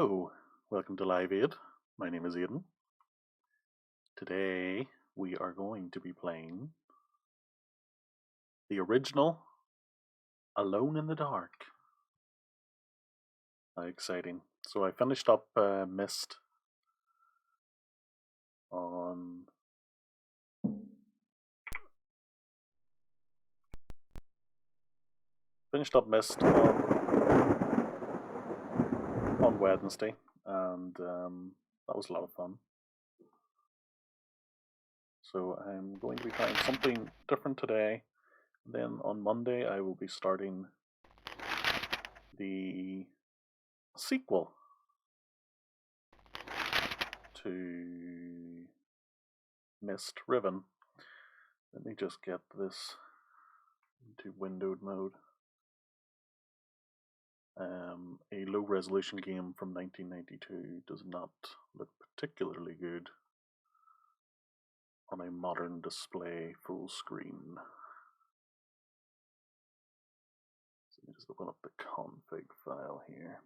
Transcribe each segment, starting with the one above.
Hello, welcome to Live Aid. My name is Aidan. Today we are going to be playing the original Alone in the Dark. How exciting. So I finished up Myst on on Wednesday, and that was a lot of fun. So I'm going to be trying something different today. Then on Monday I will be starting the sequel to Myst Riven. Let me just get this into windowed mode. A low resolution game from 1992 does not look particularly good on a modern display full screen. So let me just open up the config file here.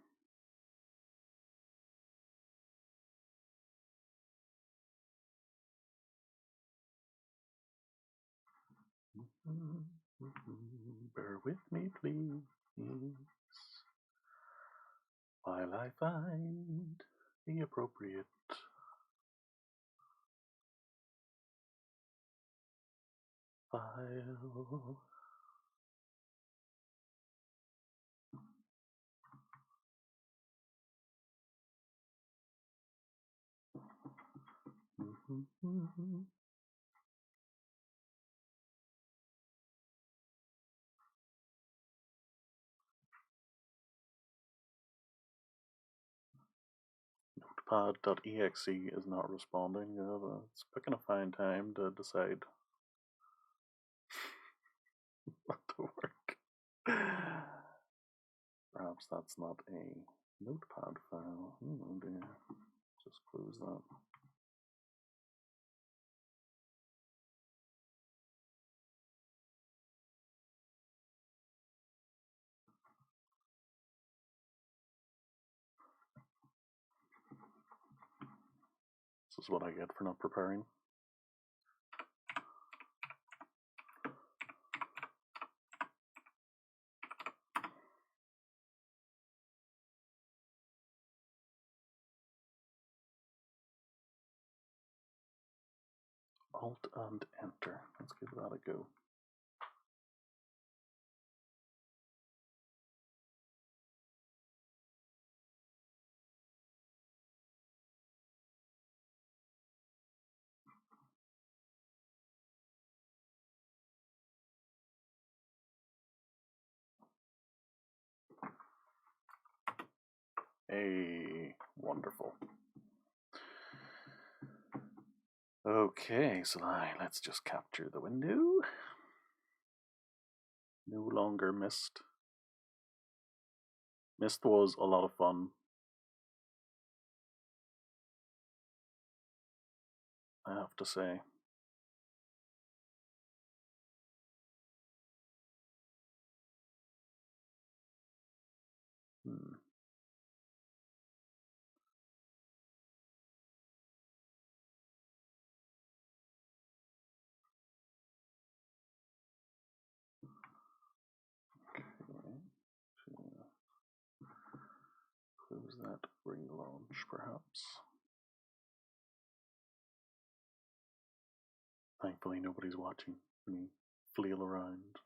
Bear with me, please, while I find the appropriate file. Notepad.exe is not responding. It's picking a fine time to decide what to work. Perhaps that's not a notepad file. Oh dear. Just close that. This is what I get for not preparing. Alt and enter. Let's give that a go. Hey, wonderful. Okay, so let's just capture the window. No longer Myst. Myst was a lot of fun. I have to say. Close that, relaunch perhaps. Thankfully nobody's watching me flail around.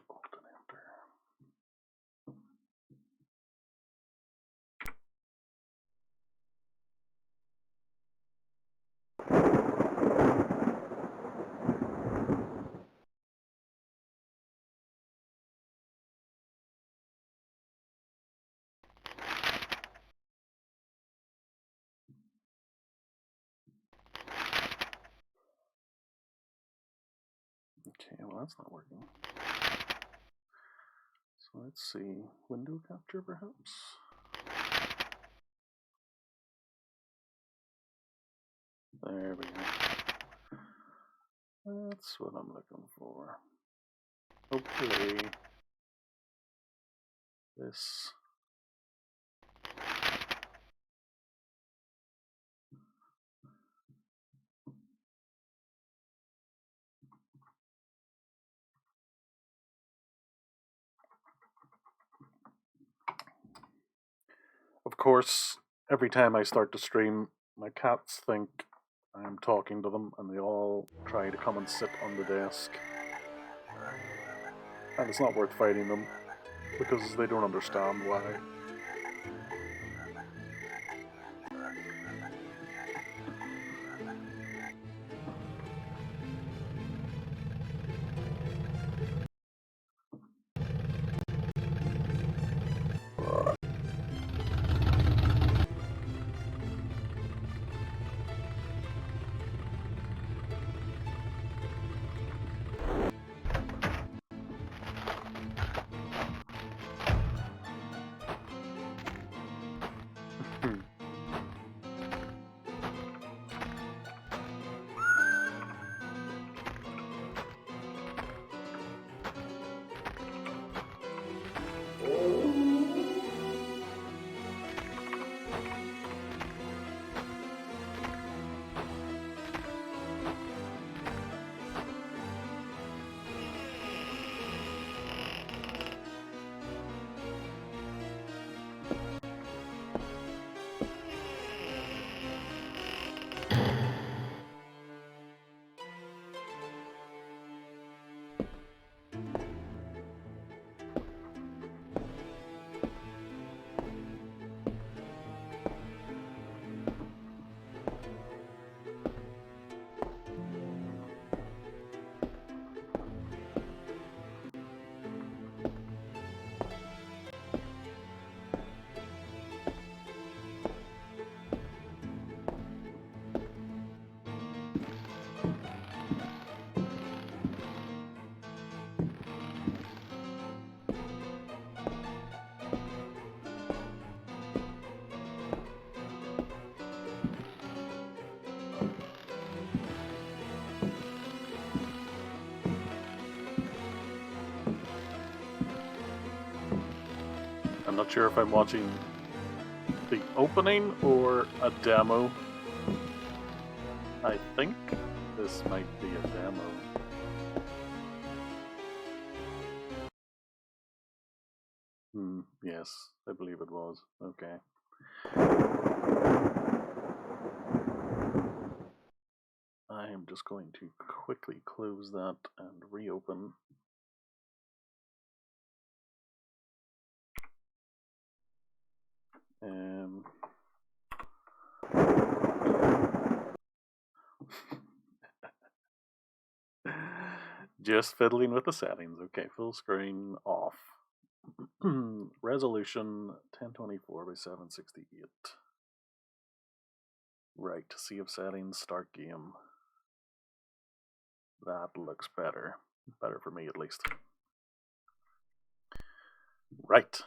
Alt and enter. Okay, well that's not working. So let's see, window capture perhaps? There we go. That's what I'm looking for. Hopefully this Of course, every time I start to stream, my cats think I'm talking to them and they all try to come and sit on the desk. And it's not worth fighting them because they don't understand why. I'm not sure if I'm watching the opening or a demo. I think this might be a demo. Yes, I believe it was. Okay. I am just going to quickly close that and reopen. Just fiddling with the settings. Okay, full screen off. Resolution 1024 by 768. Right, save settings, start game. That looks better. Better for me at least. Right,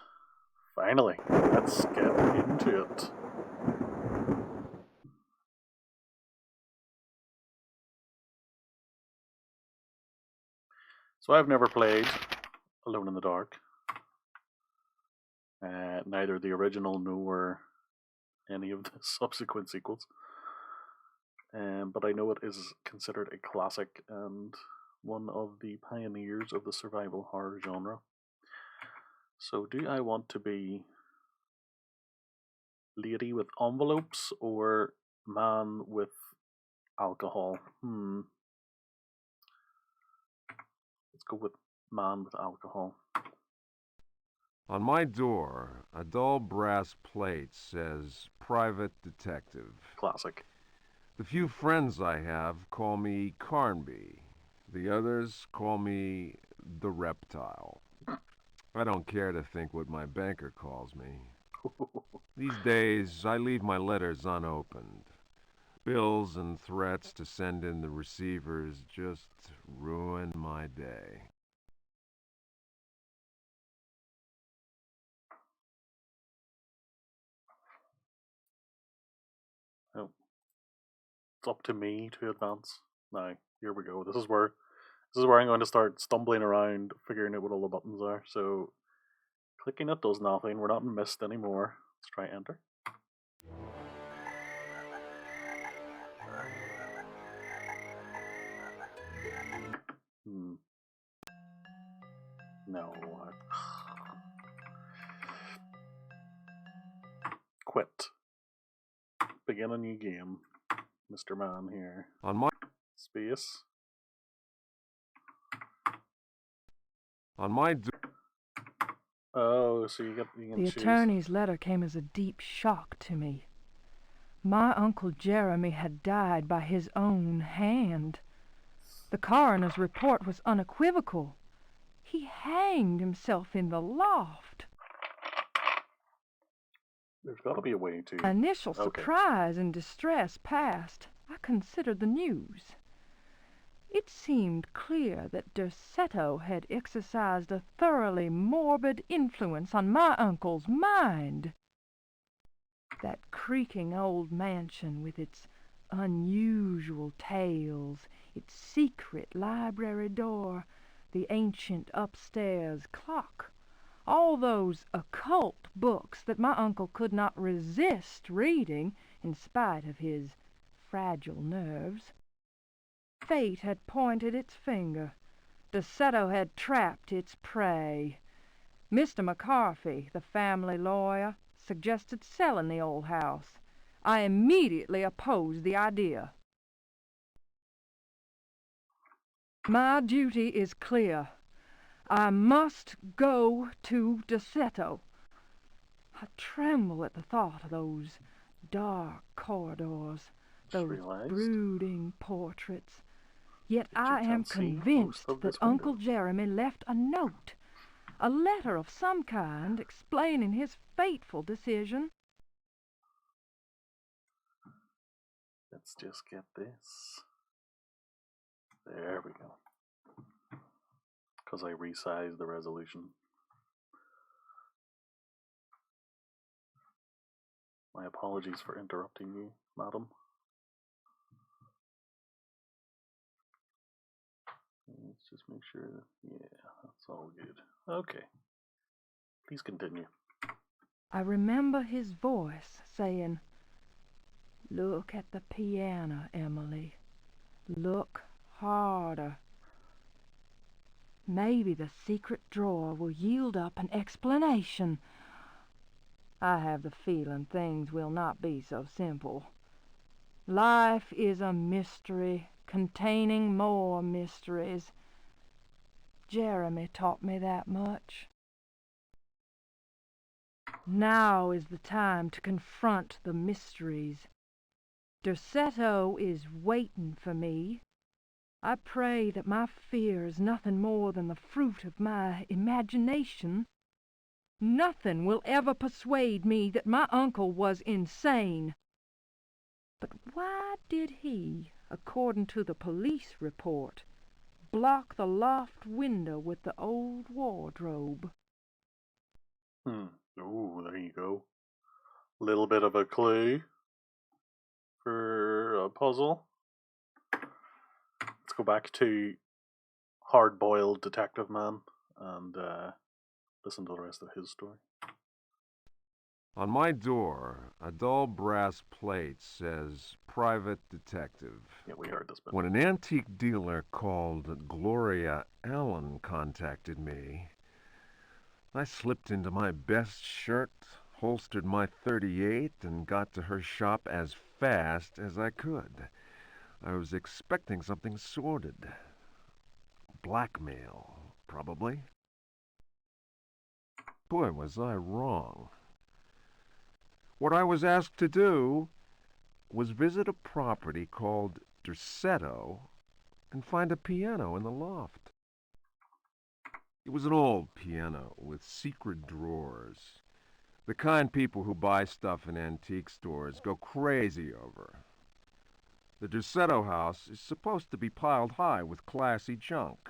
finally, let's get into it. So I've never played Alone in the Dark. Neither the original nor any of the subsequent sequels. But I know it is considered a classic and one of the pioneers of the survival horror genre. So do I want to be lady with envelopes or man with alcohol? Let's go with man with alcohol. On my door, a dull brass plate says Private Detective. Classic. The few friends I have call me Carnby. The others call me the Reptile. I don't care to think what my banker calls me. These days, I leave my letters unopened. Bills and threats to send in the receivers just ruin my day. Oh. It's up to me to advance. Now, here we go. This is where I'm going to start stumbling around, figuring out what all the buttons are. So, clicking it does nothing. We're not in mist anymore. Let's try enter. No. quit. Begin a new game, Mr. Man here. On my Space. Oh, so you can The choose. attorney's letter came as a deep shock to me. My Uncle Jeremy had died by his own hand. The coroner's report was unequivocal. He hanged himself in the loft. There's got to be a way to... Initial surprise and distress past, I considered the news. It seemed clear that Derceto had exercised a thoroughly morbid influence on my uncle's mind. That creaking old mansion with its unusual tales, its secret library door, the ancient upstairs clock, all those occult books that my uncle could not resist reading in spite of his fragile nerves. Fate had pointed its finger. Derceto had trapped its prey. Mr. McCarthy, the family lawyer, suggested selling the old house. I immediately opposed the idea. My duty is clear. I must go to Derceto. I tremble at the thought of those dark corridors, those brooding portraits. Yet I am convinced that Uncle Jeremy left a note, a letter of some kind explaining his fateful decision. Let's just get this. There we go. Because I resized the resolution. My apologies for interrupting you, madam. Let's just make sure that, yeah, that's all good. Okay. Please continue. I remember his voice saying, "Look at the piano, Emily. Look harder. Maybe the secret drawer will yield up an explanation. I have the feeling things will not be so simple. Life is a mystery containing more mysteries. Jeremy taught me that much. Now is the time to confront the mysteries. Derceto is waiting for me. I pray that my fear is nothing more than the fruit of my imagination. Nothing will ever persuade me that my uncle was insane. But why did he, according to the police report, block the loft window with the old wardrobe?" Oh, there you go. Little bit of a clue for a puzzle. Let's go back to Hard-Boiled Detective Man and listen to the rest of his story. On my door, a dull brass plate says Private Detective. Yeah, we heard this bit. When an antique dealer called Gloria Allen contacted me, I slipped into my best shirt, holstered my .38, and got to her shop as fast as I could. I was expecting something sordid. Blackmail, probably. Boy, was I wrong. What I was asked to do was visit a property called Derceto and find a piano in the loft. It was an old piano with secret drawers. The kind people who buy stuff in antique stores go crazy over. The Derceto house is supposed to be piled high with classy junk.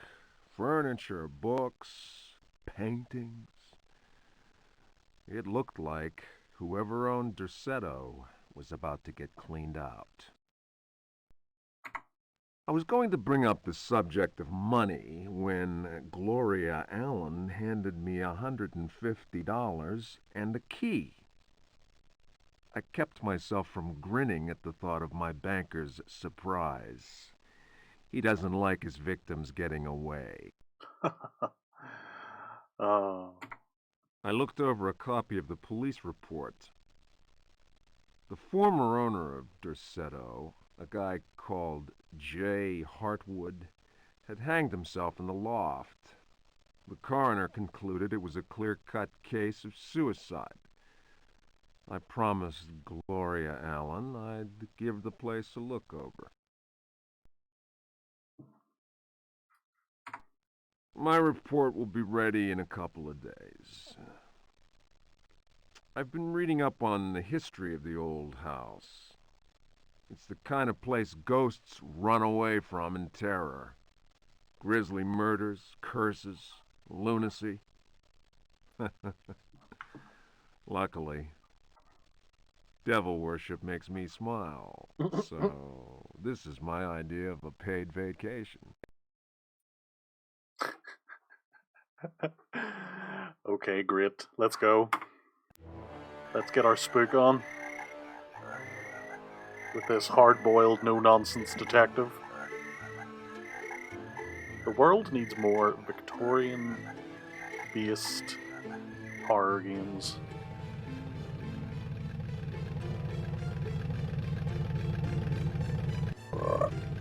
Furniture, books, paintings. It looked like whoever owned Derceto was about to get cleaned out. I was going to bring up the subject of money when Gloria Allen handed me $150 and a key. I kept myself from grinning at the thought of my banker's surprise. He doesn't like his victims getting away. Oh. I looked over a copy of the police report. The former owner of Derceto, a guy called J. Hartwood, had hanged himself in the loft. The coroner concluded it was a clear-cut case of suicide. I promised Gloria Allen I'd give the place a look over. My report will be ready in a couple of days. I've been reading up on the history of the old house. It's the kind of place ghosts run away from in terror. Grisly murders, curses, lunacy. Luckily, devil worship makes me smile, so this is my idea of a paid vacation. Okay, great. Let's go. Let's get our spook on. With this hard-boiled, no-nonsense detective. The world needs more Victorian-based horror games.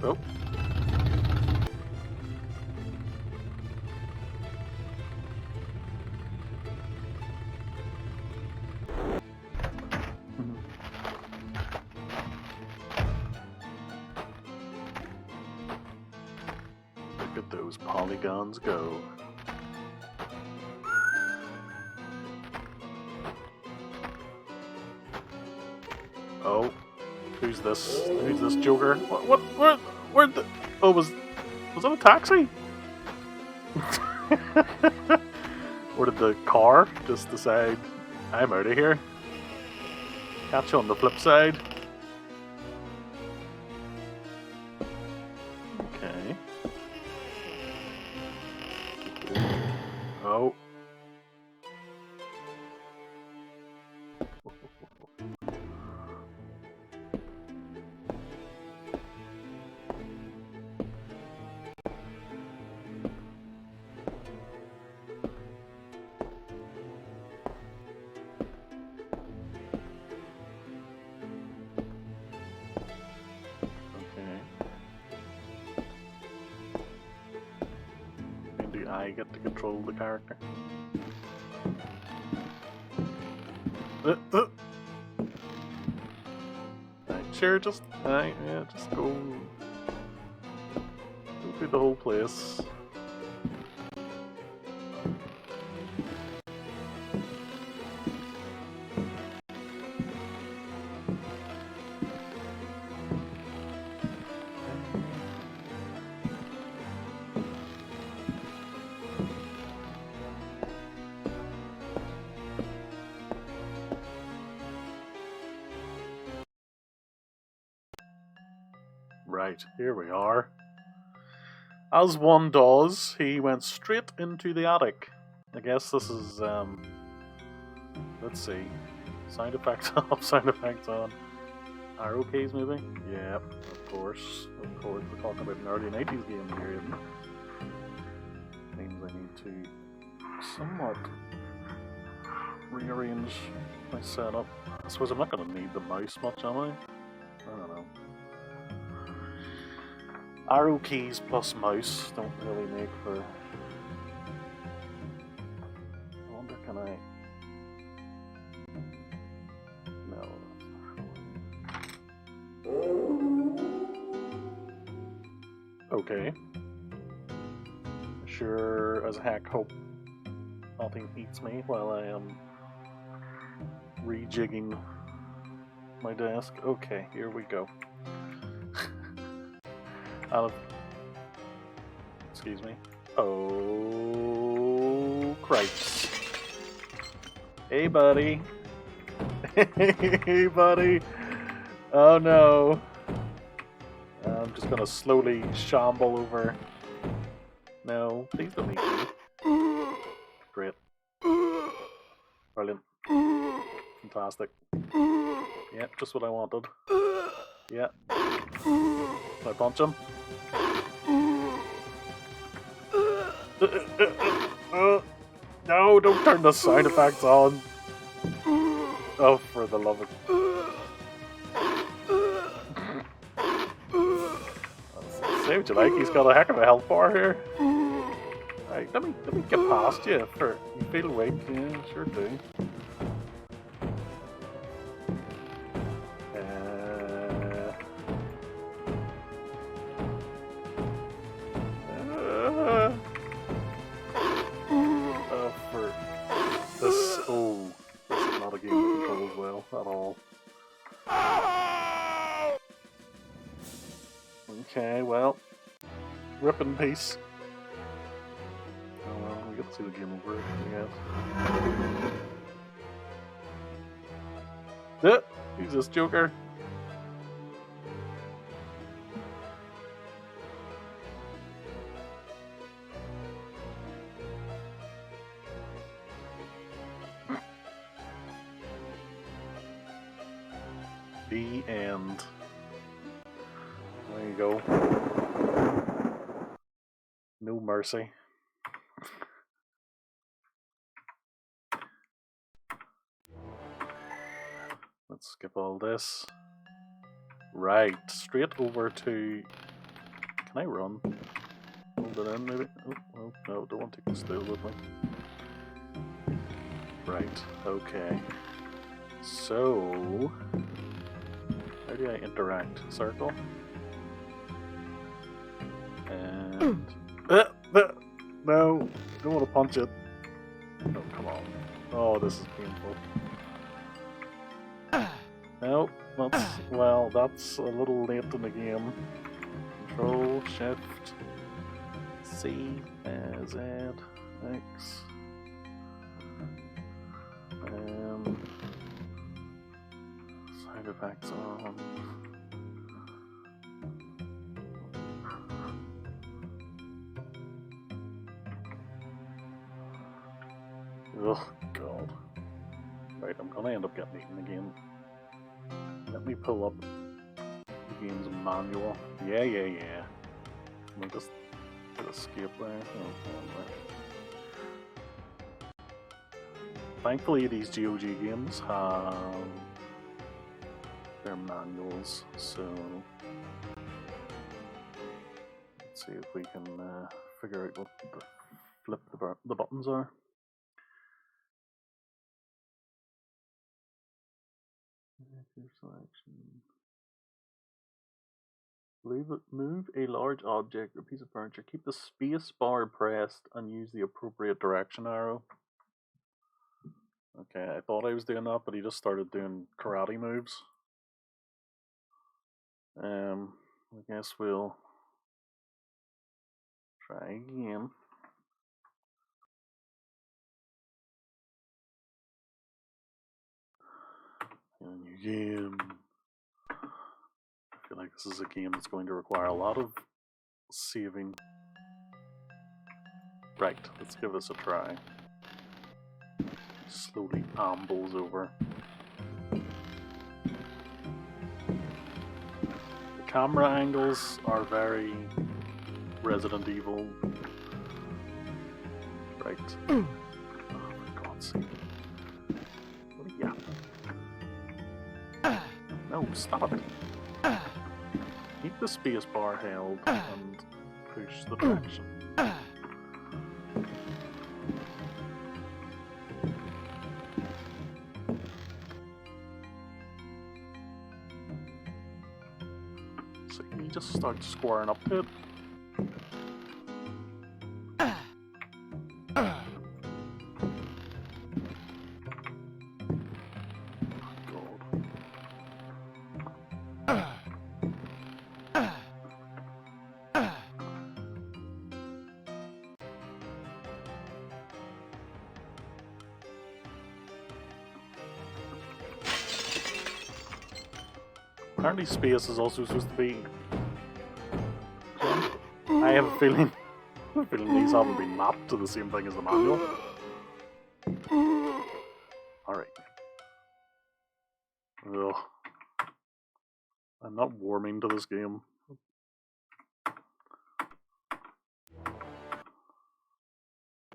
Oh. Look at those polygons go. Oh, who's this? Who's this Joker? Where the? Oh, was that a taxi? Or did the car just decide, I'm out of here? Catch you on the flip side. Okay. Oh. I get to control the character. Sure, just just go through the whole place. Right, here we are. As one does, he went straight into the attic. I guess this is, let's see. Sound effects off, sound effects on. Arrow keys, maybe? Yeah, of course. Of course, we're talking about an early 90s game here, isn't it? Means I need to somewhat rearrange my setup. I suppose I'm not going to need the mouse much, am I? I don't know. Arrow keys plus mouse don't really make for... I wonder, can I... No. Okay. Sure as heck hope nothing eats me while I am rejigging my desk. Okay, here we go. Excuse me. Oh, Christ. Hey, buddy. Hey, buddy. Oh, no. I'm just gonna slowly shamble over. No, please don't eat me. Great. Brilliant. Fantastic. Yeah, just what I wanted. Yeah. Can I punch him? No, don't turn the sound effects on. Oh, for the love of... Say what you like, he's got a heck of a health bar here. Right, let me get past you if you feel weak. Yeah, sure do. For this, this is not a game that controls well at all. Okay, well, rip in peace. Oh well, we get to see the game over, I guess. Who's this Joker? The end. There you go. No mercy. Let's skip all this. Right, straight over to... Can I run? Hold it in, maybe? Oh, no, don't want to take the stool with me. Right, okay. So... How do I interact? Circle? And... no! Don't want to punch it. Oh, come on. Oh, this is painful. Nope, that's a little late in the game. Control, Shift, C, Z, X. Sound effects on. Oh, God. Right, I'm gonna end up getting eaten again. Let me pull up the game's manual. Yeah. Let me just escape there. Oh, thankfully, these GOG games have their manuals, so let's see if we can figure out what the buttons are. Selection. Move a large object or piece of furniture. Keep the space bar pressed and use the appropriate direction arrow. Okay, I thought I was doing that, but he just started doing karate moves. I guess we'll try again. And new game. I feel like this is a game that's going to require a lot of saving. Right, let's give this a try. Slowly ambles over. The camera angles are very Resident Evil. Right. Oh, for God's sake. Yeah. No, stop it. Keep the space bar held and push the direction. So you just start squaring up to it. Apparently space is also supposed to be... I have a feeling these haven't been mapped to the same thing as the manual. Alright. Ugh. I'm not warming to this game.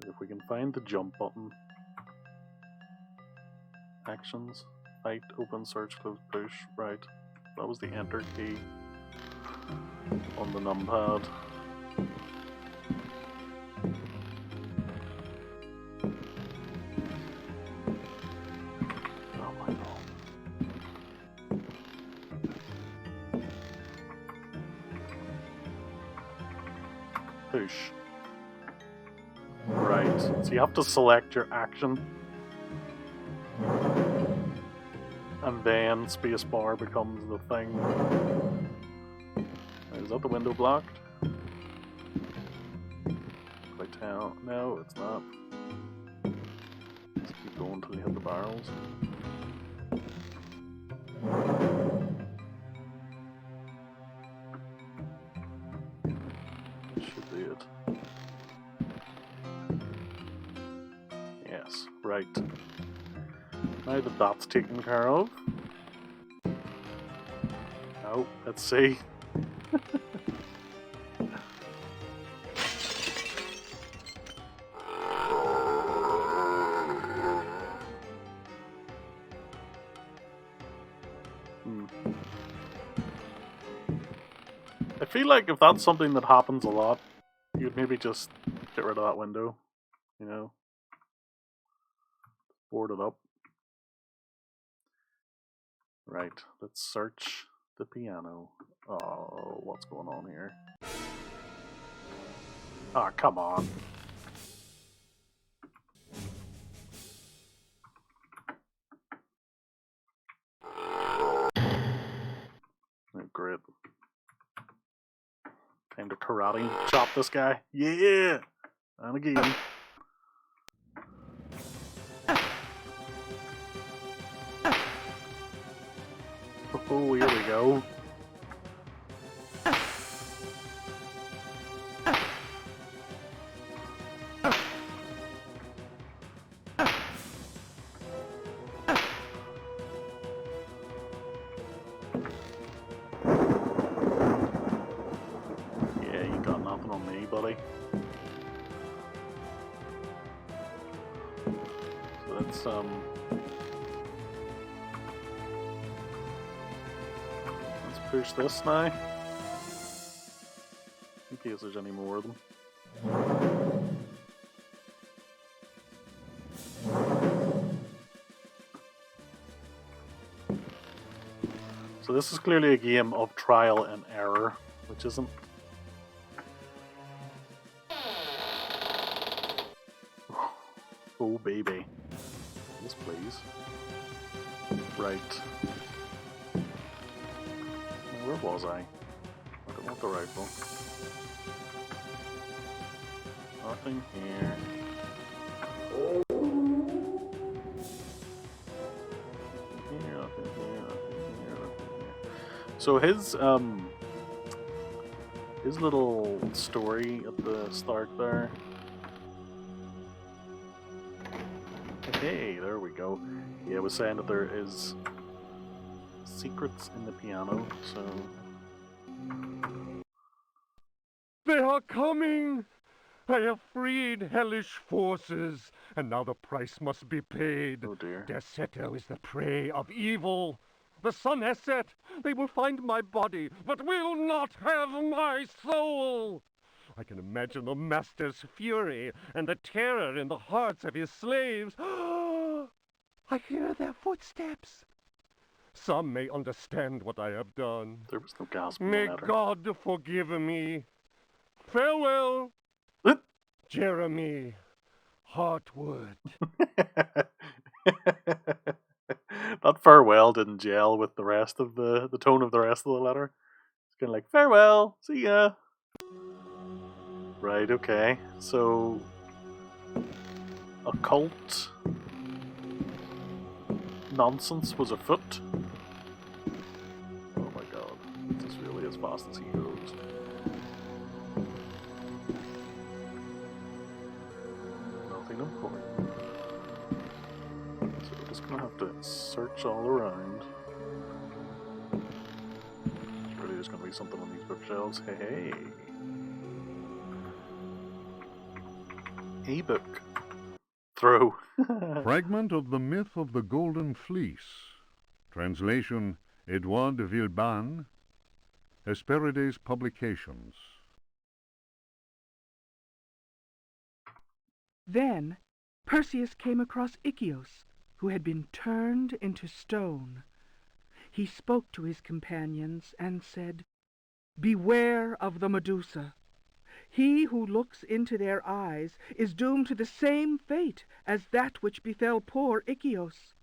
If we can find the jump button. Actions. Fight, open, search, close, push. Right. That was the enter key. on the numpad. Oh my god. Push. Right, so you have to select your action. And then spacebar becomes the thing. Is that the window blocked? Can I tell? No, it's not. Just keep going until you hit the barrels. Should be it. Yes, right. Now that that's taken care of. Oh, let's see. I feel like if that's something that happens a lot, you'd maybe just get rid of that window, you know? Board it up. Right, let's search the piano. Oh, what's going on here? Ah, come on. Oh, great. Time to karate chop this guy. Yeah! And again. Oh, here we go. Yeah, you got nothing on me, buddy. So let's push this now. In case there's any more of them. So this is clearly a game of trial and error, which isn't. Oh baby. Yes, please. Right. Where was I? I don't want the rifle. Nothing here. So his little story at the start there. Hey, there we go. Yeah, it was saying that there is secrets in the piano, so They are coming! I have freed hellish forces, and now the price must be paid. oh dear. Derceto is the prey of evil. The sun has set. They will find my body, but will not have my soul. I can imagine the master's fury and the terror in the hearts of his slaves. I hear their footsteps. Some may understand what I have done. There was no gasp in the May letter. God forgive me. Farewell, Jeremy Hartwood. That farewell didn't gel with the rest of the tone of the rest of the letter. It's kind of like, farewell, see ya. Right, okay. So, occult nonsense was afoot. Oh my god, this is really as fast as he goes. Nothing important. So we're just gonna have to search all around. Surely there's gonna be something on these bookshelves. Hey, hey. E-book. Throw. Fragment of the Myth of the Golden Fleece. Translation, Edouard de Villeban. Hesperides Publications. Then Perseus came across Ichios, who had been turned into stone. He spoke to his companions and said, "Beware of the Medusa. He who looks into their eyes is doomed to the same fate as that which befell poor Ichios,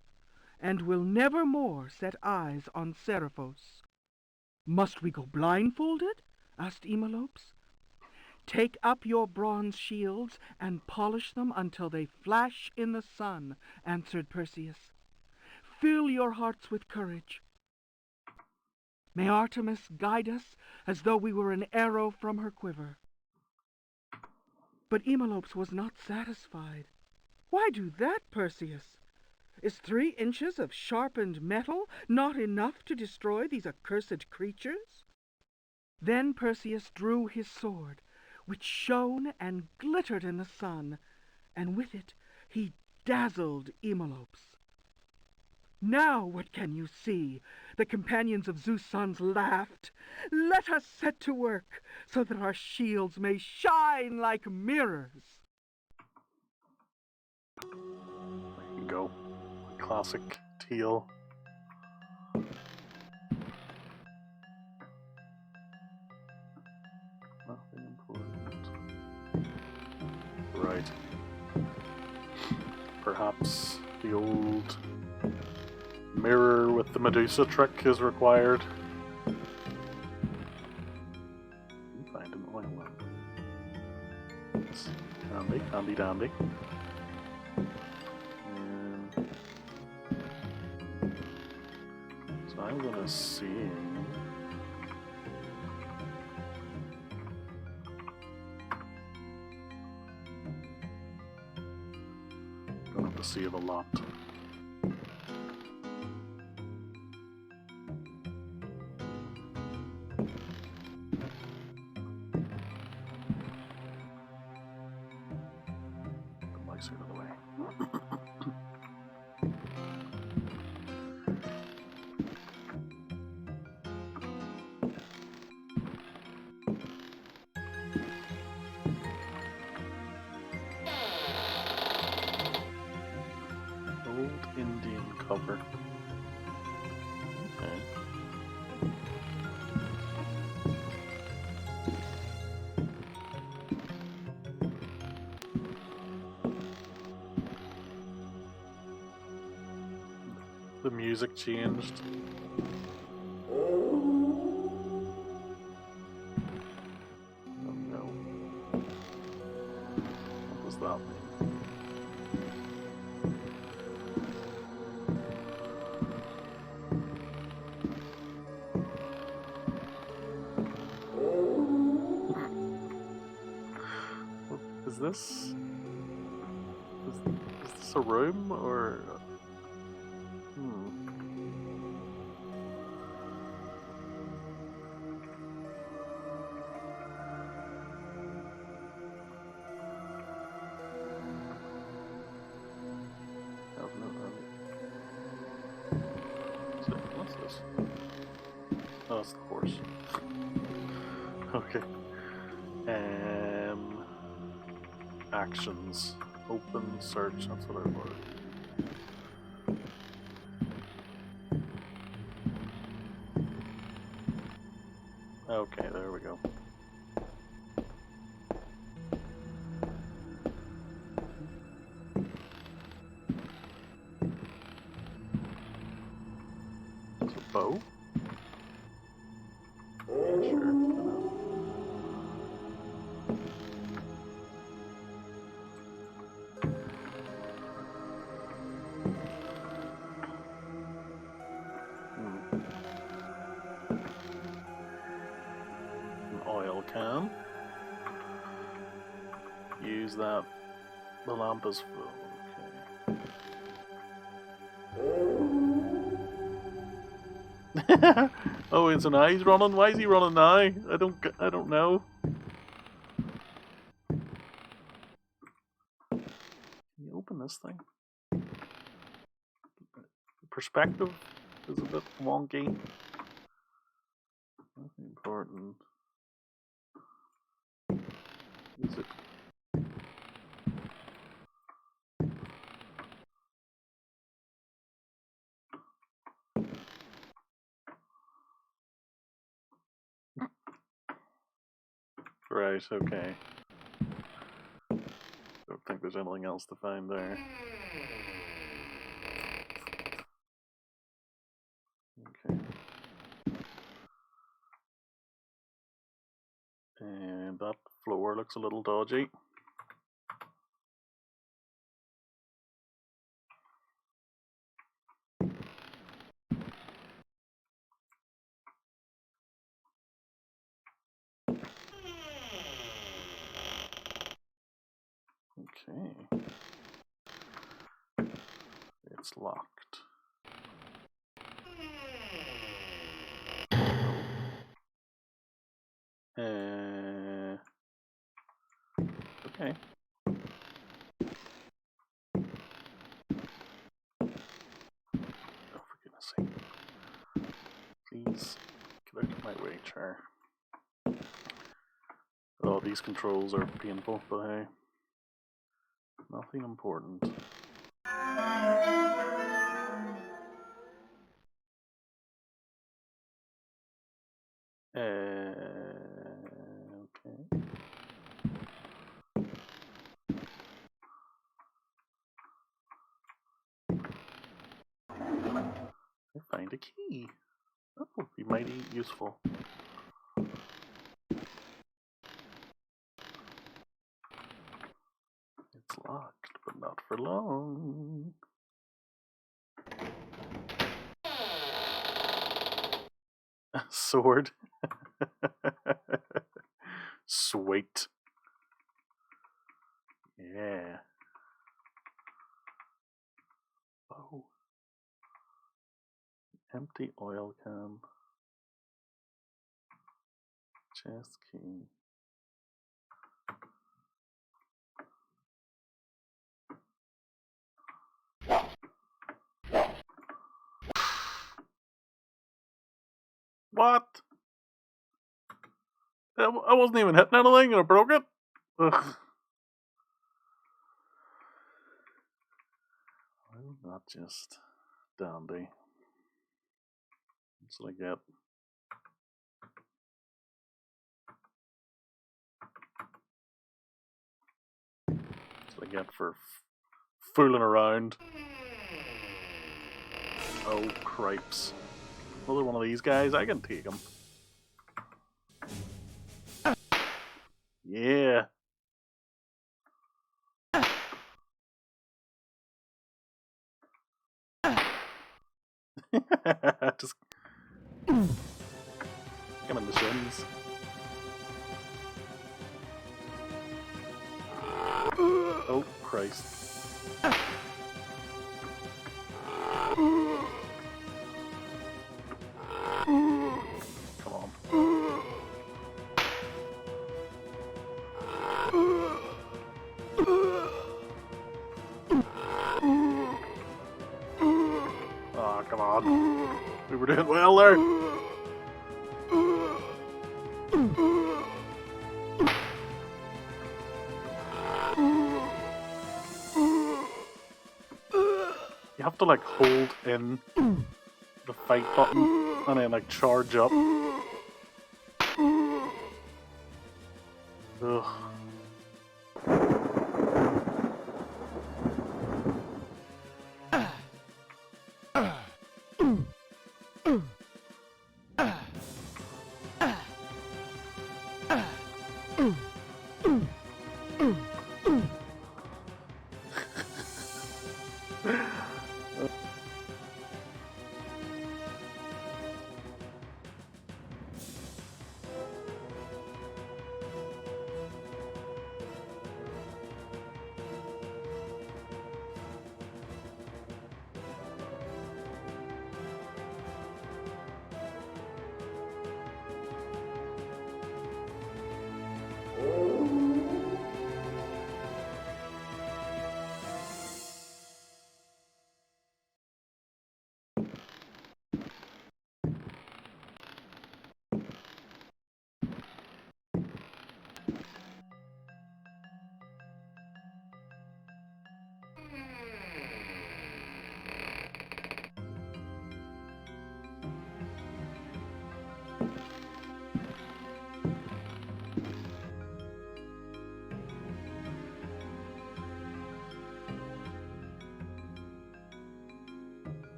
and will never more set eyes on Seriphos." "Must we go blindfolded?" asked Eumolpus. "Take up your bronze shields and polish them until they flash in the sun," answered Perseus. "Fill your hearts with courage. May Artemis guide us as though we were an arrow from her quiver." But Eumolpus was not satisfied. "Why do that, Perseus? Is 3 inches of sharpened metal not enough to destroy these accursed creatures?" Then Perseus drew his sword, which shone and glittered in the sun, and with it he dazzled Eumolpus. "Now what can you see?" the companions of Zeus' sons laughed. "Let us set to work, so that our shields may shine like mirrors." There you go. Classic teal. Nothing important. Right. Perhaps the old mirror with the Medusa trick is required. Find an oil lamp. Yes. Handy, handy dandy. So I'm gonna see. Gonna have to save a lot. Put my suit out of the way. Old Indian cover. Okay. The music changed. Oh no. What does that mean? Is this a room or? So, what's this? Oh, it's the horse. Okay. Actions. Open search. That's what I wanted. Okay, there we go. It's a bow? Yeah, sure. An oil can. Use that. The lamp is full. Okay. Oh, it's an eye he's running. Why is he running now? I don't know. Can you open this thing? The perspective is a bit wonky. Nothing important. Is it? Right, okay. Don't think there's anything else to find there. Okay. And that floor looks a little dodgy. Okay. It's locked. Okay. Oh, for goodness sake. Please get out of my way, chair. Oh, these controls are painful, but hey. Nothing important. Okay. I find a key. That would be mighty useful. It's locked, but not for long. A sword. Sweet. Yeah. Oh. Empty oil can. Chest key. What? I wasn't even hitting anything and I broke it? Ugh. Well, not just dandy. That's what I get. That's what I get for fooling around. Oh, cripes. Another one of these guys, I can take him. Yeah. Just come in the shins. Oh, Christ. Come on. Oh, come on. We were doing well there. You have to like hold in the fight button and then like charge up. Ugh.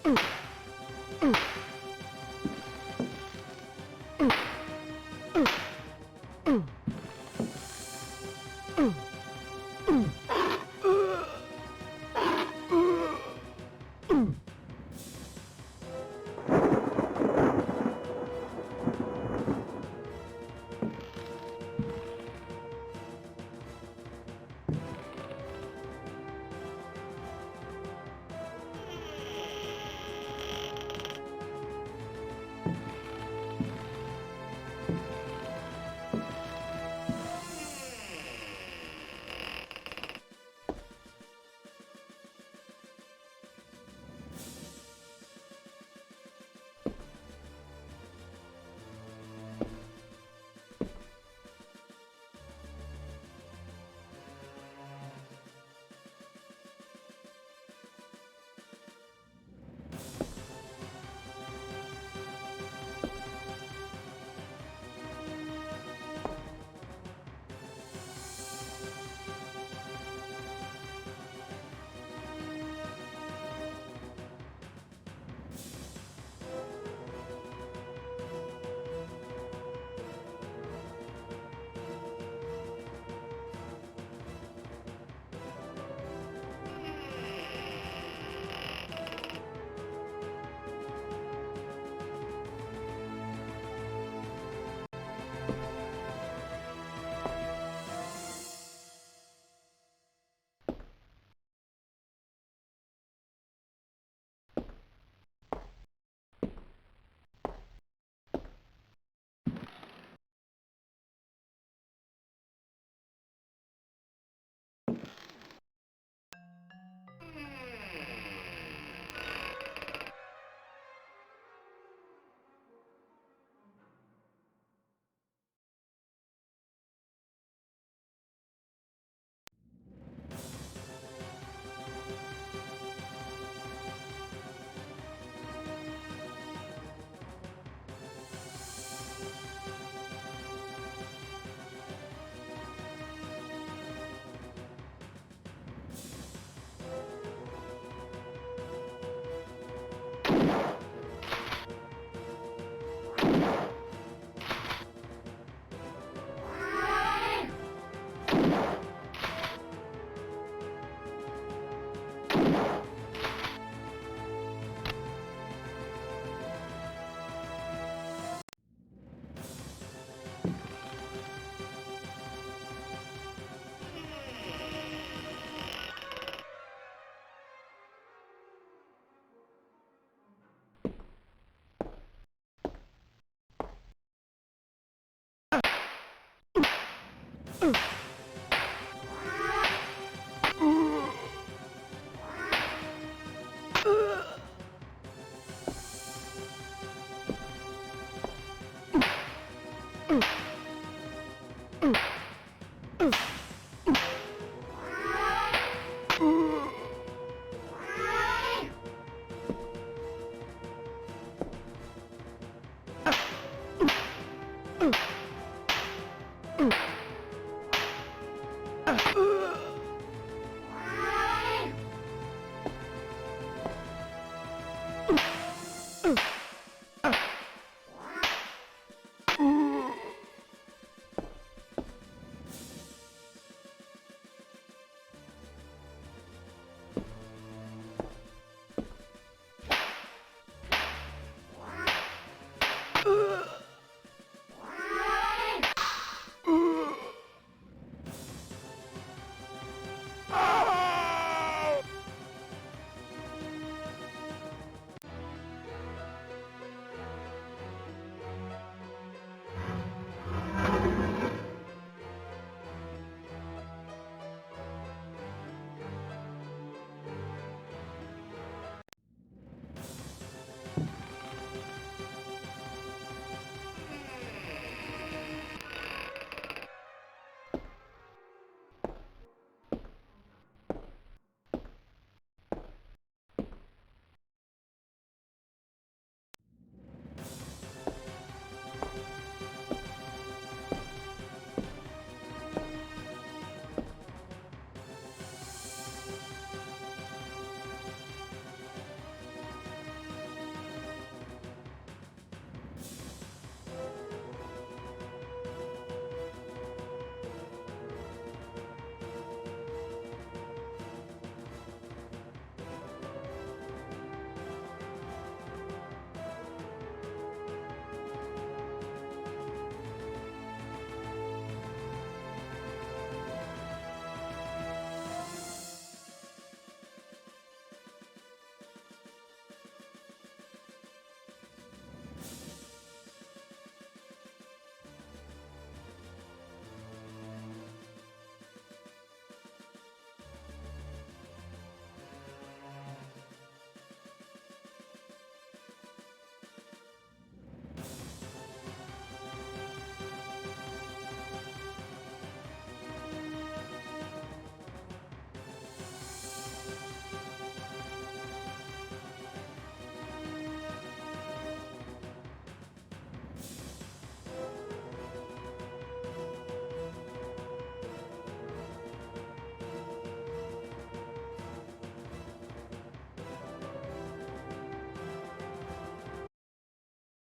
Ugh.